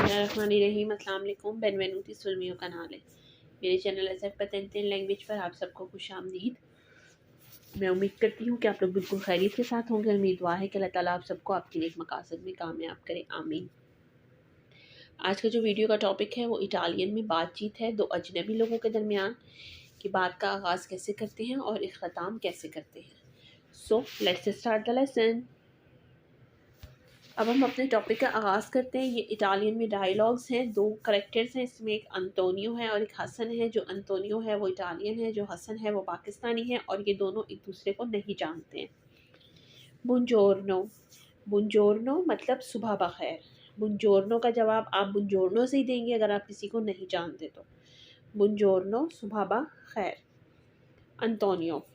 बिस्मिल्लाहिर्रहमानिर्रहीम। अस्सलाम वालेकुम। बेनवेनुती सुलमियो का नाल है मेरे चैनल एसएफ पतंतीन लैंग्वेज पर आप सबको खुशामदीद। मैं उम्मीद करती हूँ कि आप लोग बिल्कुल खैरियत के साथ होंगे। उम्मीद दुआ है कि अल्लाह ताला आप सबको आपकी नेक मकासद में कामयाब करे, आमीन। आज का जो वीडियो का टॉपिक है वो इटालियन में बातचीत है दो अजनबी लोगों के दरमियान कि बात का आगाज़ कैसे करते हैं और इख्तिताम कैसे करते हैं। So let's start the lesson. अब हम अपने टॉपिक का आगाज़ करते हैं। ये इटालियन में डायलॉग्स हैं, दो करेक्टर्स हैं। इसमें एक अंतोनियो है और एक हसन है। जो अंतोनियो है वो इटालियन है, जो हसन है वो पाकिस्तानी है और ये दोनों एक दूसरे को नहीं जानते हैं। बुंजोर्नो, बुंजोर्नो मतलब सुबह बखैर। बुंजोर्नो का जवाब आप बुंजोर्नो से ही देंगे अगर आप किसी को नहीं जानते तो। बुंजोर्नो सुबह बखैर। अंतोनियो,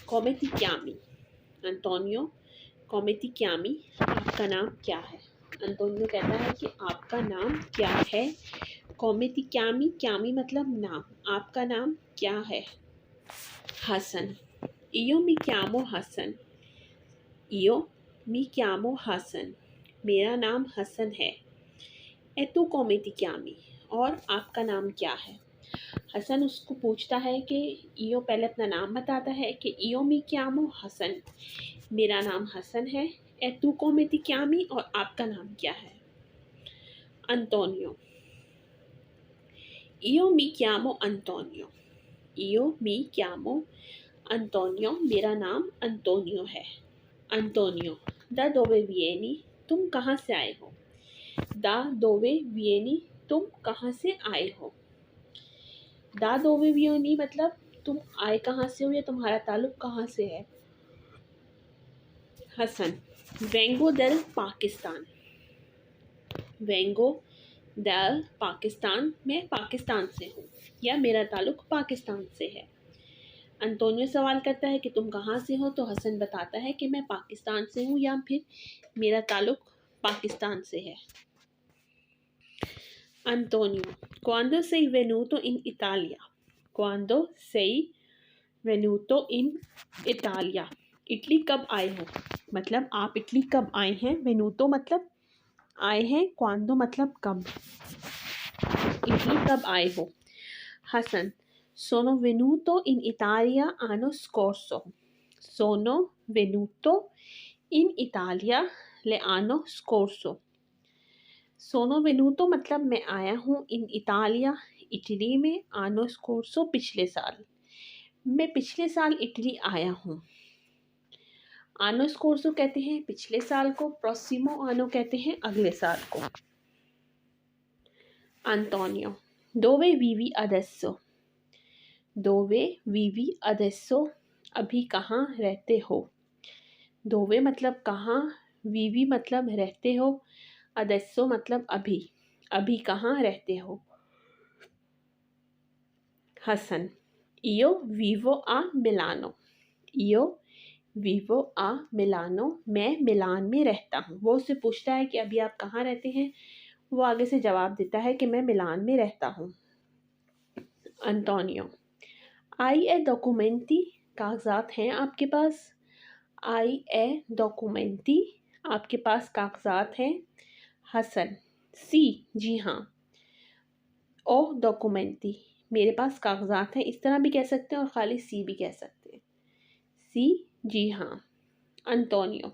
कॉमे ती chiami? अंतोनियो, कॉमे ती chiami? आपका नाम क्या है? अंतोनियो कहता है कि आपका नाम क्या है। कॉमे ती chiami? chiami मतलब नाम। आपका नाम क्या है? हसन, इयो मी chiamo हसन। इयो मी chiamo हसन, मेरा नाम हसन है। ए तू कॉमे ती chiami? और आपका नाम क्या है? हसन उसको पूछता है कि इयो पहले अपना नाम बताता है कि इयो मी chiamo हसन, मेरा नाम हसन है। ए तू कॉमे ती chiami? और आपका नाम क्या है? अंतोनियो, इयो मी chiamo अंतोनियो। इयो मी chiamo अंतोनियो, मेरा नाम अंतोनियो है। अंतोनियो, दा दोवे विएनी? तुम कहाँ से आए हो? दा दोवे विएनी, तुम कहाँ से आए हो? दा दोवे विएनी मतलब तुम आए कहाँ से हो या तुम्हारा ताल्लुक कहाँ से है। हसन, वेंगो दल पाकिस्तान। वेंगो दल पाकिस्तान, मैं पाकिस्तान से हूँ या मेरा ताल्लुक पाकिस्तान से है। अंतोनियो सवाल करता है कि तुम कहाँ से हो, तो हसन बताता है कि मैं पाकिस्तान से हूँ या फिर मेरा ताल्लुक पाकिस्तान से है। अंतोनियो, क्वांडो sei venuto in Italia? क्वांडो sei venuto in Italia? Italy कब आए हो, मतलब आप इटली कब आए हैं। वेनुतो मतलब आए हैं, क्वांडो मतलब कब। इटली कब आए हो। Hasan, sono venuto in Italia l'anno scorso। sono venuto in Italia l'anno scorso। सोनो वेनुतो मतलब मैं आया हूँ। इन इतालिया इटली में। आनो स्कोर्सो पिछले साल, मैं पिछले साल इटली आया हूँ। आनो स्कोर्सो कहते हैं पिछले साल को, प्रोसिमो आनो कहते हैं अगले साल को। अंतोनियो, दोवे वीवी अडेसो? दोवे वीवी अडेसो, अभी कहाँ रहते हो। दोवे मतलब कहाँ, वीवी मतलब रहते हो, अडेसो मतलब अभी, अभी कहाँ रहते हो। हसन, इयो वीवो आ मिलानो। इयो वीवो आ मिलानो, मैं मिलान में रहता हूँ। वो उससे पूछता है कि अभी आप कहाँ रहते हैं, वो आगे से जवाब देता है कि मैं मिलान में रहता हूँ। अंतोनियो, आई ए डॉक्यूमेंटी? कागजात हैं आपके पास। आई ए डॉक्यूमेंटी, आपके पास कागजात हैं। हसन, सी जी हाँ। ओ डॉक्यूमेंटी, मेरे पास कागजात हैं। इस तरह भी कह सकते हैं और ख़ाली सी भी कह सकते हैं। सी जी हाँ। अंतोनियो,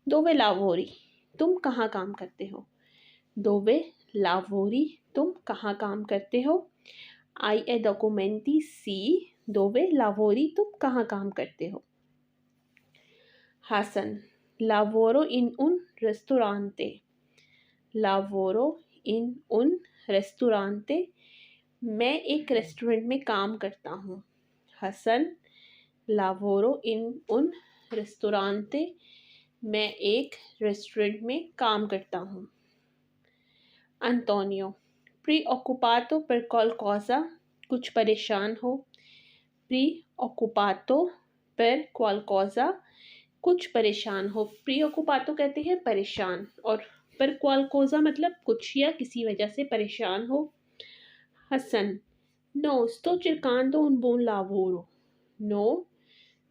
दोवे लावोरी? तुम कहाँ काम करते हो। दोवे लावोरी, तुम कहाँ काम करते हो। आई ए डॉक्यूमेंटी सी दोवे लावोरी, तुम कहाँ काम करते हो। हसन, लावोरो इन उन रेस्टोरांते। लावोरो इन उन रेस्टोरांते, मैं एक रेस्टोरेंट में काम करता हूँ। हसन, लावोरो इन उन रेस्टोरांते, मैं एक रेस्टोरेंट में काम करता हूँ। अंतोनियो, प्रीओक्युपातो पर qualcosa? कुछ परेशान हो। प्रीओक्युपातो पर qualcosa? कुछ परेशान हो। प्रीओक्युपातो कहते हैं परेशान और पर qualcosa मतलब कुछ या किसी वजह से परेशान हो। हसन, नो sto cercando un buon lavoro। नो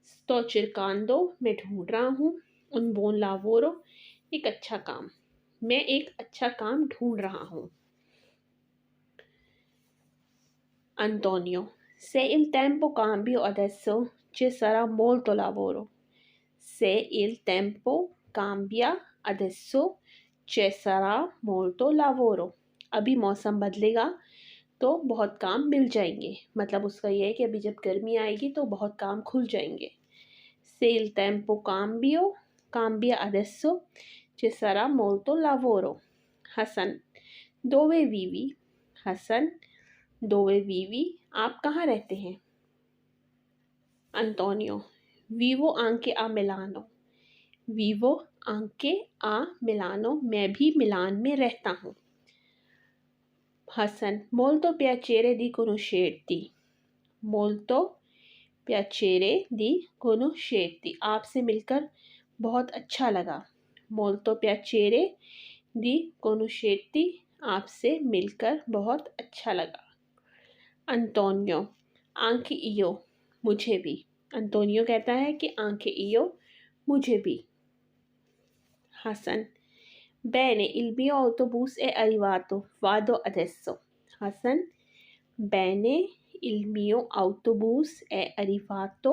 sto cercando, मैं ढूंढ रहा हूँ। un buon lavoro, एक अच्छा काम। मैं एक अच्छा काम ढूंढ रहा हूँ। Antonio, se il tempo cambio adesso ci sarà molto lavoro. Se il tempo cambia adesso ci sarà molto lavoro. अभी मौसम बदलेगा तो बहुत काम मिल जाएंगे। मतलब उसका ये है कि अभी जब गर्मी आएगी तो बहुत काम खुल जाएंगे। Se il tempo cambia adesso ci sarà molto lavoro. Hasan, dove vivi? Hasan, dove vivi? आप कहाँ रहते हैं? Antonio, vivo anche a Milano. Vivo anche a Milano. मैं भी मिलान में रहता हूँ। Hasan, molto piacere di conoscerti. Molto piacere di conoscerti. आपसे मिलकर बहुत अच्छा लगा। Molto piacere di conoscerti. आपसे मिलकर बहुत अच्छा लगा। Antonio, anche io, मुझे भी। Antonio कहता है कि anche io, मुझे भी। Hassan, bene, il mio autobus è arrivato, vado adesso. Hassan, bene, il mio autobus è arrivato,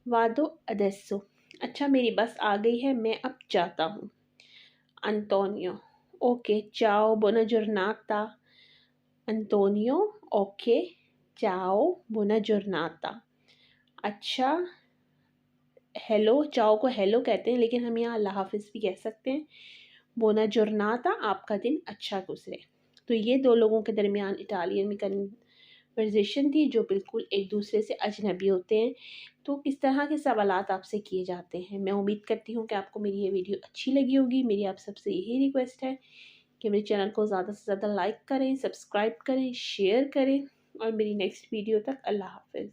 vado adesso. अच्छा, मेरी बस आ गई है, मैं अब जाता हूँ। Antonio, ok, ciao, buona giornata. Antonio, ok, ciao, buona giornata. अच्छा, हेलो, चाओ को हेलो कहते हैं, लेकिन हम यहाँ अल्लाह हाफिज़ भी कह सकते हैं। बोना जोरनाता, आपका दिन अच्छा गुजरे। तो ये दो लोगों के दरमियान इटालियन में कन्वर्जेशन थी जो बिल्कुल एक दूसरे से अजनबी होते हैं। तो किस तरह के सवालात आपसे किए जाते हैं। मैं उम्मीद करती हूँ कि आपको मेरी ये वीडियो अच्छी लगी होगी। मेरी आप सबसे यही रिक्वेस्ट है कि मेरे चैनल को ज़्यादा से ज़्यादा लाइक करें, सब्सक्राइब करें, शेयर करें और मेरी नेक्स्ट वीडियो तक अल्लाह हाफिज़।